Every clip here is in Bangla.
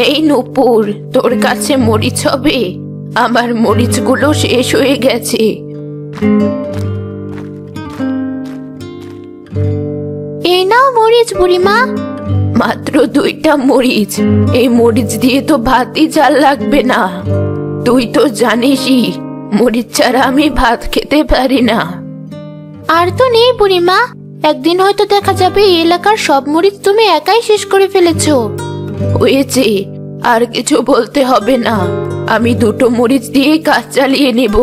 এই নূপুর, তোর কাছে মরিচ হবে? আমার মরিচগুলো শেষ হয়ে গেছে। এই নাও মরিচ বুড়িমা। মাত্র 2টা মরিচ? এই মরিচ দিয়ে তো ভাতই চাল লাগবে না। তুই তো জানিসই মরিচ ছাড়া আমি ভাত খেতে পারি না। আর তো নেই বুড়িমা, একদিন হয়তো দেখা যাবে এই এলাকার সব মরিচ তুমি একাই শেষ করে ফেলেছো। হয়েছে, আর কিছু বলতে হবে না। আমি 2টো মরিচ দিয়ে কাজ চালিয়ে নেব।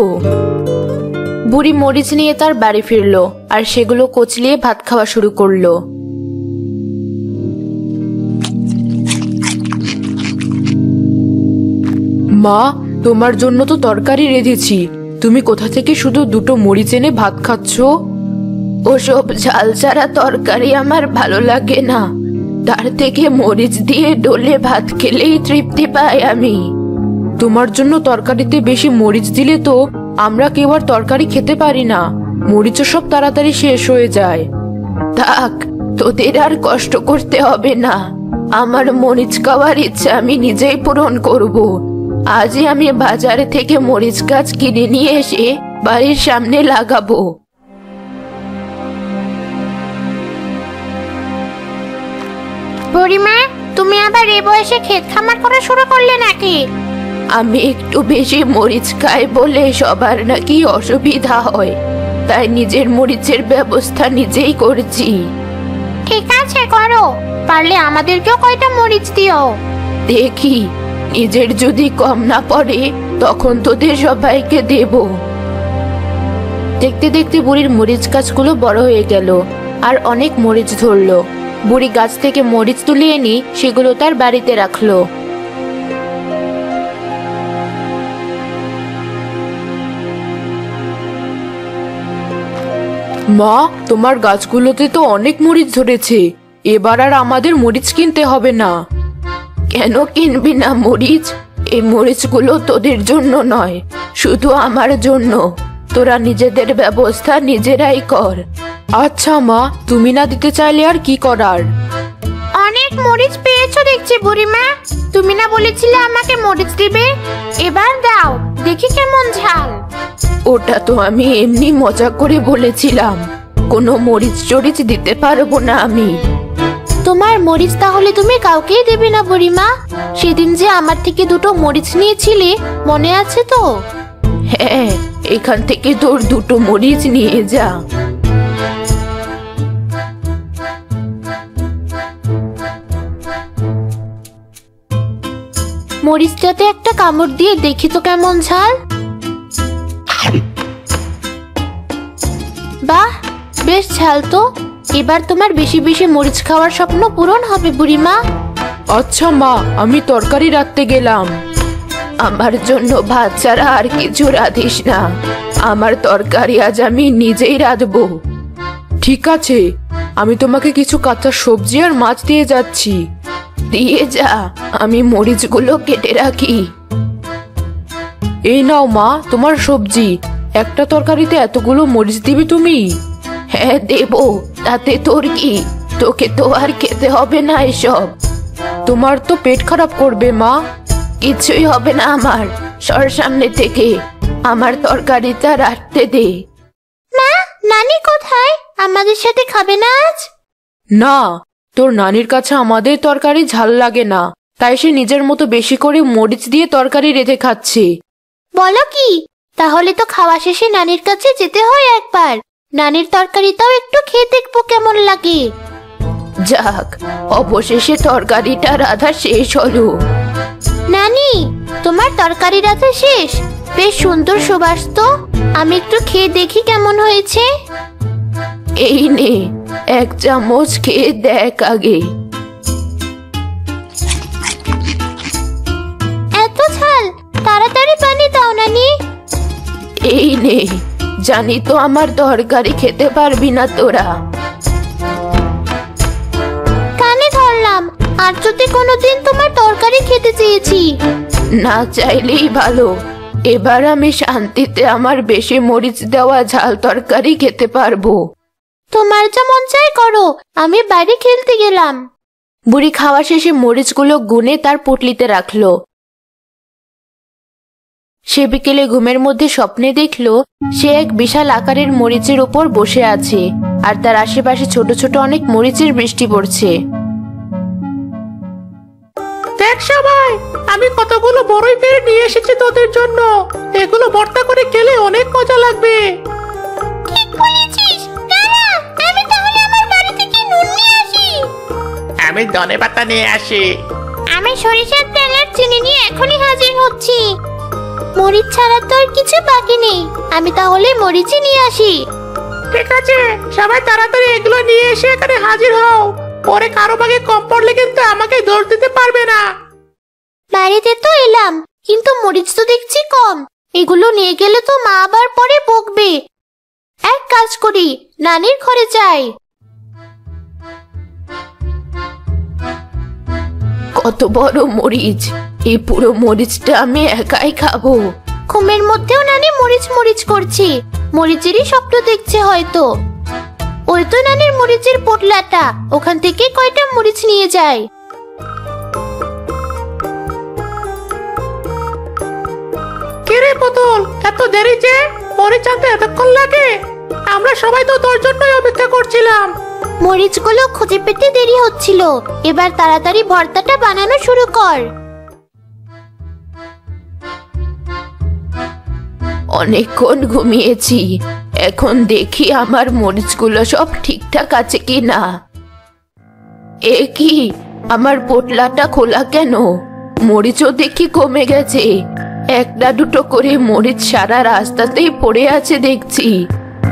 বুড়ি মরিচ নিয়ে তার বাড়ি ফিরলো আর সেগুলো কচলিয়ে ভাত খাওয়া শুরু করলো। মা, তোমার জন্য তো তরকারি রেঁধেছি, তুমি কোথা থেকে শুধু 2টো মরিচ এনে ভাত খাচ্ছ? ওসব ঝাল ছাড়া তরকারি আমার ভালো লাগে না। তার থেকে মরিচ দিয়ে ডলে ভাত খেলেই তৃপ্তি পাই আমি। তোমার জন্য তরকারিতে বেশি মরিচ দিলে তো আমরা কেউ আর তরকারি খেতে পারি না, মরিচও সব তাড়াতাড়ি শেষ হয়ে যায়। থাক, তোদের আর কষ্ট করতে হবে না। আমার মরিচ খাওয়ার ইচ্ছা আমি নিজেই পূরণ করব। আজই আমি বাজারে থেকে মরিচ গাছ কিনে নিয়ে এসে বাড়ির সামনে লাগাবো। বুড়িমা, তুমি আবার এই বয়সে ক্ষেত খামার করা শুরু করলে নাকি? আমি একটু বেশি মরিচ খাই বলে সবার নাকি অসুবিধা হয়, তাই নিজের মরিচের ব্যবস্থা নিজেই করছি। ঠিক আছে, করো। পারলে আমাদেরকেও কয়টা মরিচ দিও। দেখি, নিজের যদি কম না পড়ে তখন তোদের সবাইকে দেব। দেখতে দেখতে বুড়ির মরিচ গাছগুলো বড় হয়ে গেল আর অনেক মরিচ ধরলো। বুড়ি গাছ থেকে মরিচ তুলে এনে সেগুলো তার বাড়িতে রাখলো। মা, তোমার গাছগুলোতে তো অনেক মরিচ ধরেছে, এবার আর আমাদের মরিচ কিনতে হবে না। কেন কিনবি না মরিচ? এই মরিচগুলো তোদের জন্য নয়, শুধু আমার জন্য। তোরা নিজেদের ব্যবস্থা নিজেরাই কর। আচ্ছা মা, তুমি না দিতে চাইলে আর কি করার। অনেক মরিচ পেয়েছো দেখছি বুড়িমা। তুমি না বলেছিলে আমাকে মরিচ দিবে? এবার দাও, দেখি কেমন ঝাল। ওটা তো আমি এমনি মজা করে বলেছিলাম, কোনো মরিচ টরিচ দিতে পারবো না আমি। তোমার মরিচ তাহলে তুমি কাউকেই দেবে না বুড়িমা? সেদিন যে আমার থেকে 2টো মরিচ নিয়েছিলে, মনে আছে তো? হ্যাঁ, এখান থেকে তোর 2টো মরিচ নিয়ে যা। মরিচটাতে একটা কামড় দিয়ে দেখি তো কেমন ঝাল। বাহ, বেশ ঝাল তো। এবার তোমার বেশি বেশি মরিচ খাওয়ার স্বপ্ন পূরণ হবে বুড়িমা। আচ্ছা মা, আমি তরকারি রাঁধতে গেলাম। আমার জন্য ভাত ছাড়া আর কিছু রাঁধিস না। আমার তরকারি আজ আমি নিজেই রাঁধবো। ঠিক আছে, আমি তোমাকে কিছু কাঁচা সবজি আর মাছ দিয়ে যাচ্ছি। দিয়ে যা, আমি মরিচগুলো কেটে রাখি। এই নাও মা, তোমার সবজি। একটা তরকারিতে এতগুলো মরিচ দিবি তুমি? হ্যাঁ দেব, তাতে তোর কি? তোকে তো আর খেতে হবে না এসব। তোমার তো পেট খারাপ করবে মা। কিছুই হবে না আমার, সর সামনে থেকে। আমার তরকারিটা রাখতে দে। মা, নানি কোথায়? আমাদের সাথে খাবে না আজ? না, তোর নানির কাছে আমাদের তরকারি ঝাল লাগে না, তাই সে নিজের মতো বেশি করে মরিচ দিয়ে তরকারি রেঁধে খাচ্ছে। বলো কি? তাহলে তো খাওয়া শেষে নানির কাছে যেতে হয় একবার। নানির তরকারিটাও একটু খেয়ে দেখবো কেমন লাগে। যাক, অবশেষে তরকারিটা রাধা শেষ হলো। নানি, তোমার তরকারি রাধা শেষ? বেশ সুন্দর সুবাস তো। আমি একটু খেয়ে দেখি কেমন হয়েছে। এই নে, 1 চামচ খেয়ে দেখ আগে। এত ঝাল? তাড়াতাড়ি পানি দাও নানি। এই নে, জানি তো আমার তরকারি খেতে পারবি না তোরা। কানে ধরলাম, আর যদি কোনোদিন তোমার তরকারি খেতে চেয়েছি। না চাইলেই ভালো। এবার আমি শান্তিতে আমার বেশি মরিচ দেওয়া ঝাল তরকারি খেতে পারবো। তোমার যা মন চাই করো, আমি বাইরে খেলতে গেলাম। বুড়ি খাওয়া শেষে মরিচগুলো গুনে তার পুটলিতে রাখলো। সে বিকেলে ঘুমের মধ্যে স্বপ্নে দেখলো সে এক বিশাল আকারের মরিচের উপর বসে আছে, আর তার আশেপাশে ছোট ছোট অনেক মরিচের বৃষ্টি পড়ছে। দেখ সবাই, আমি কতগুলো বড়ই পেড়ে নিয়ে এসেছি তোদের জন্য। এগুলো ভর্তা করে খেলে অনেক মজা লাগবে। ঠিক বলেছিস। দাঁড়া, আমি তাহলে আমার বাড়ি থেকে নুন নিয়ে আসি। আমি ধনেপাতা নিয়ে আসি। আমি সরিষার তেল আর চিনি নিয়ে এখনই হাজির হচ্ছি। মরিচ ছাড়া তো আর কিছু বাকি নেই। আমি তাহলে মরিচই নিয়ে আসি। ঠিক আছে, সবাই তাড়াতাড়ি এগুলো নিয়ে এসে এখানে হাজির হও। পরে কারো ভাগে কম পড়লে কিন্তু আমাকে দোষ দিতে পারবে না। বাড়িতে তো এলাম, কিন্তু মরিচ তো দেখছি কম। এগুলো নিয়ে গেলে তো মা আবার পরে বকবে। এক কাজ করি, নানির ঘরে যাই। কত বড় মরিচ! এই পুরো মরিচটা আমি একাই খাবো। ঘুমের মধ্যেও নানি মরিচ মরিচ করছে। মরিচেরই স্বপ্ন দেখছে হয়তো। ওই তো নানির মরিচের পোটলাটা, ওখান থেকে কয়টা মরিচ নিয়ে যায়। কে রে পুতুল, এত দেরি যে? মরিচ আনতে এতক্ষণ লাগে? আমরা সবাই তো তোর জন্যই অপেক্ষা করছিলাম। মরিচগুলো খুঁজে পেতে দেরি হচ্ছিল। এবার তাড়াতাড়ি ভর্তাটা বানানো শুরু কর। অনেকক্ষণ ঘুমিয়েছি, এখন দেখি আমার মরিচগুলো সব ঠিকঠাক আছে কি না। এ কি, আমার পোটলাটা খোলা কেন? মরিচও দেখি কমে গেছে। একটা দুটো করে মরিচ সারা রাস্তাতেই পড়ে আছে দেখছি।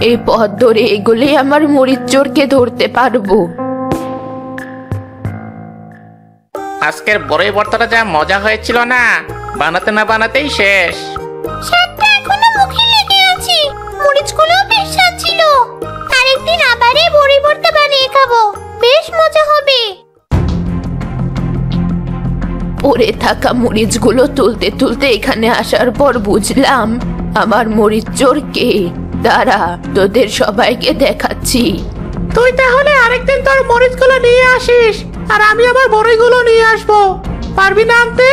এই পথ ধরে এগুলি আমার মরিচ চোরকে ধরতে পারবো। আজকের বড়ই ভর্তাটা যা মজা হয়েছিল না, বানাতে না বানাতেই শেষ। স্বাদটা এখনো মুখে লেগে আছে। মরিচগুলো বেশ স্বাদ ছিল। আরেকদিন আবার এই বড়ি ভর্তা বানিয়ে খাবো, বেশ মজা হবে। পড়ে থাকা মরিচগুলো তুলতে তুলতে এখানে আসার পর বুঝলাম আমার মরিচ চোর কে। দাঁড়া, তোদের সবাইকে দেখাচ্ছি। তুই তাহলে আরেকদিন তোর মরিচগুলো নিয়ে আসিস, আর আমি আমার বড়ইগুলো নিয়ে আসবো। পারবি না আনতে?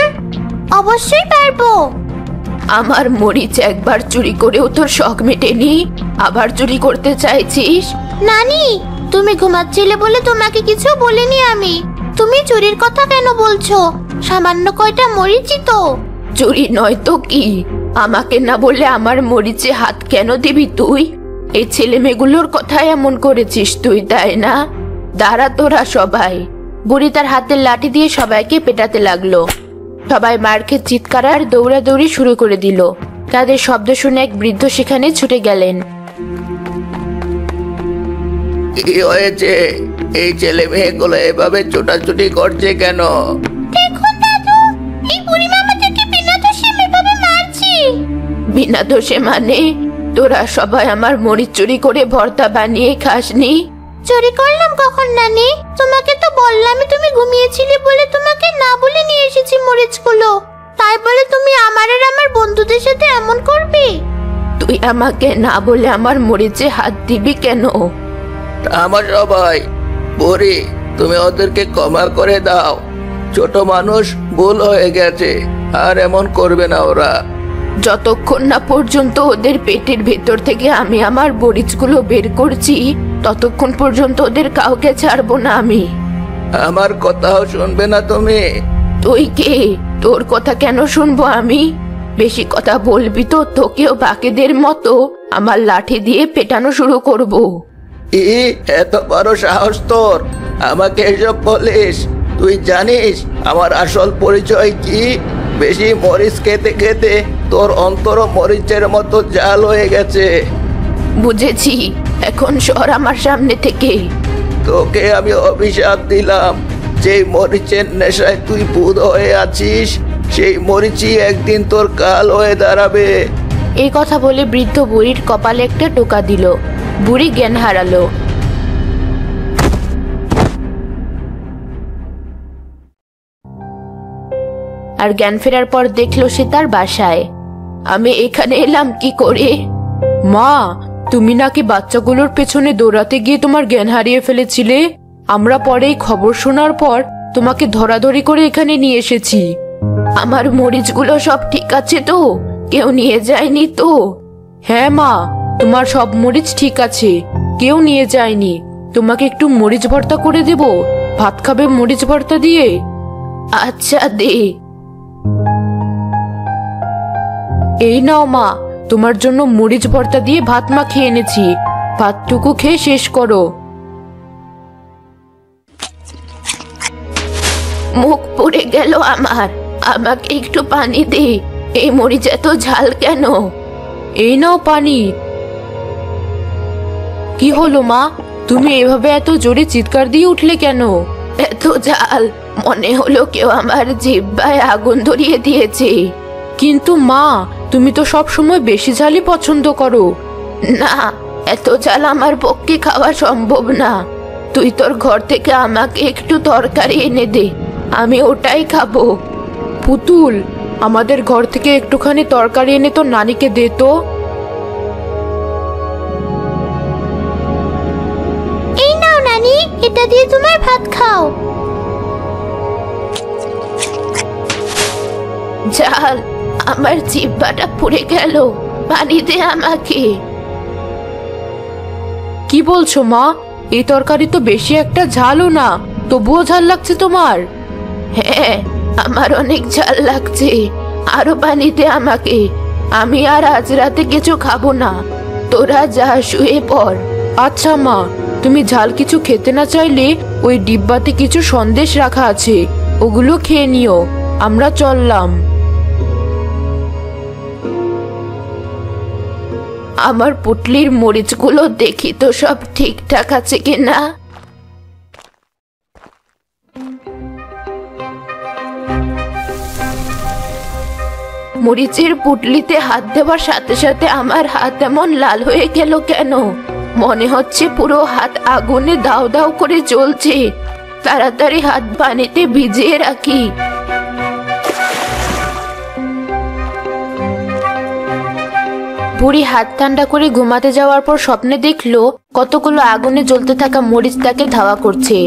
অবশ্যই পারবো। আমার মরিচ একবার চুরি করেও তোর শখ মেটেনি, আবার চুরি করতে চাইছিস? নানি, তুমি ঘুমাচ্ছিলে বলে তোমাকে কিছু বলিনি আমি। তুমি চুরির কথা কেন বলছো? সামান্য কয়টা মরিচই তো। চুরি নয় তো কি? আমাকে না বলে আমার মরিচে হাত কেন দিবি তুই? এই ছেলে মেয়েগুলোর কথা এমন করেছিস তুই, তাই না? দাঁড়া তোরা সবাই। বুড়ি তার হাতের লাঠি দিয়ে সবাইকে পেটাতে লাগলো। সবাই মার খেয়ে চিৎকার আর দৌড়াদৌড়ি শুরু করে দিল। তাদের শব্দ শুনে এক বৃদ্ধ সেখানে ছুটে গেলেন। কি হয়েছে? এই ছেলে মেয়েগুলো এভাবে ছোটাছুটি করছে কেন? দেখুন দাদু, এই বুড়ি মা আমাদেরকে বিনা দোষে এভাবে মারছে। বিনা দোষে মানে? তোরা সবাই আমার মরিচ চুরি করে ভর্তা বানিয়ে খাসনি? চুরি করলাম কখন নানি? তোমাকে তো বললামই তুমি ঘুমিয়েছিলে বলে তোমাকে না বলে নিয়ে এসেছি মরিচগুলো। তাই বলে তুমি আমার আর আমার বন্ধুদের সাথে এমন করবে? তুই আমাকে না বলে আমার মরিচে হাত দিবি কেন? আমার সবাই, বুড়ি, তুমি ওদেরকে ক্ষমা করে দাও। ছোট মানুষ, ভুল হয়ে গেছে, আর এমন করবে না ওরা। যতক্ষণ না পর্যন্ত ওদের পেটের ভেতর থেকে আমি আমার মরিচগুলো বের করছি, ততক্ষণ পর্যন্ত ওদের কাউকে ছাড়বো না আমি। আমার কথাও শুনবে না তুমি? তুই কে? তোর কথা কেন শুনবো আমি? বেশি কথা বলবি তো তোকেও বাকিদের মতো আমার লাঠি দিয়ে পেটানো শুরু করব। এত বড় সাহস তোর? আমাকে এসব বলিস? তুই জানিস আমার আসল পরিচয় কি? বেশি মরিচ খেতে খেতে তোর অন্তর মরিচের মতো জাল হয়ে গেছে। বুঝেছি, এখন সর আমার সামনে থেকে। তোকে আমি অভিশাপ দিলাম, যেই মরিচের নেশায় তুই ভূত হয়ে আছিস, সেই মরিচই একদিন তোর কাল হয়ে দাঁড়াবে। এই কথা বলে বৃদ্ধ বুড়ির কপালে একটা টোকা দিল। বুড়ি জ্ঞান হারালো। আর জ্ঞান ফেরার পর দেখলো সে তার বাসায়। আমি এখানে এলাম কি করে? মা, তুমি নাকি বাচ্চাগুলোর পেছনে দৌড়াতে গিয়ে তোমার জ্ঞান হারিয়ে ফেলেছিলে। আমরা পরে এই খবর শোনার পর তোমাকে ধরাধরি করে এখানে নিয়ে এসেছি। আমার মরিচগুলো সব ঠিক আছে তো? কেউ নিয়ে যায়নি তো? হ্যাঁ মা, তোমার সব মরিচ ঠিক আছে, কেউ নিয়ে যায়নি। তোমাকে একটু মরিচ ভর্তা করে দেব, ভাত খাবে মরিচ ভর্তা দিয়ে? আচ্ছা দে। এই নাও মা, তোমার জন্য মরিচ ভর্তা দিয়ে ভাত মাখিয়ে এনেছি, ভাতটুকু খেয়ে শেষ করো। মুখ পুড়ে গেল আমার, আমাকে একটু পানি দে। এই মরিচ এত ঝাল কেন? এই নাও পানি। কি হলো মা, তুমি এভাবে এত জোরে চিৎকার দিয়ে উঠলে কেন? এত ঝাল, মনে হলো কেউ আমার জিহ্বায় আগুন ধরিয়ে দিয়েছে। কিন্তু মা, তুমি তো সব সময় বেশি ঝালই পছন্দ করো। না, এত ঝাল আমার পক্ষে খাওয়া সম্ভব না। তুই তোর ঘর থেকে আমাকে একটু তরকারি এনে দে, আমি ওটাই খাবো। পুতুল, আমাদের ঘর থেকে একটুখানি তরকারি এনে তোর নানিকে দে তো। এই নাও নানি, এটা দিয়ে তোমার ভাত খাও। ঝাল, আমার জিহ্বাটা পুড়ে গেল, পানি দে আমাকে। কি বলছো মা, এই তরকারি তো বেশি একটা ঝালও না, তবুও ঝাল লাগছে তোমার? হ্যাঁ, আমার অনেক ঝাল লাগছে, আরো পানি দে আমাকে। আমি আর আজ রাতে কিছু খাবো না, তোরা যা শুয়ে পড়। আচ্ছা মা, তুমি ঝাল কিছু খেতে না চাইলে ওই ডিব্বাতে কিছু সন্দেশ রাখা আছে, ওগুলো খেয়ে নিও। আমরা চললাম। আমার পুটলির মরিচগুলো দেখি তো সব ঠিকঠাক আছে কিনা। মরিচের পুটলিতে হাত দেওয়ার সাথে সাথে আমার হাত এমন লাল হয়ে গেল কেন? মনে হচ্ছে পুরো হাত আগুনে দাও দাও করে জ্বলছে। তাড়াতাড়ি হাত পানিতে ভিজিয়ে রাখি। বুড়ি হাত ঠান্ডা করে ঘুমাতে যাওয়ার পর স্বপ্নে দেখলো কতগুলো আগুনে জ্বলতে থাকা মরিচ তাকে ধাওয়া করছে।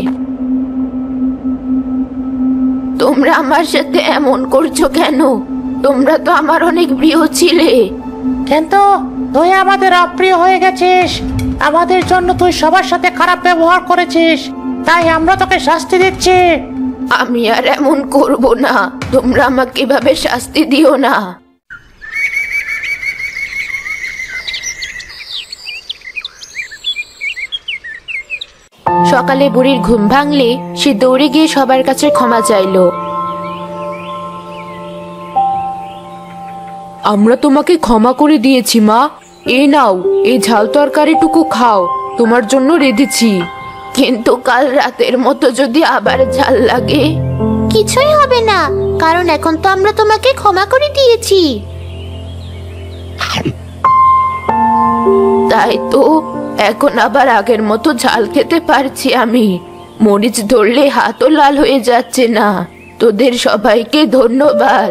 তোমরা আমার সাথে এমন করছো কেন? তোমরা তো আমার অনেক প্রিয় ছিলে। কিন্তু তুই আমাদের অপ্রিয় হয়ে গেছিস, আমাদের জন্য তুই সবার সাথে খারাপ ব্যবহার করেছিস, তাই আমরা তোকে শাস্তি দিচ্ছি। আমি আর এমন করব না, তোমরা আমাকে এভাবে শাস্তি দিও না। সকালে বুড়ির ঘুম ভাঙলে সে দৌড়ে গিয়ে সবার কাছে ক্ষমা চাইলো। আমরা তোমাকে ক্ষমা করে দিয়েছি মা, এই নাও, এই ঝাল তরকারিটুকু খাও, তোমার জন্য রেঁধেছি। কিন্তু কাল রাতের মতো যদি আবার ঝাল লাগে? কিছুই হবে না, কারণ এখন তো আমরা তোমাকে ক্ষমা করে দিয়েছি। তাই তো, এখন আবার আগের মতো ঝাল খেতে পারছি আমি। মরিচ ধরলে হাতও লাল হয়ে যাচ্ছে না। তোদের সবাইকে ধন্যবাদ।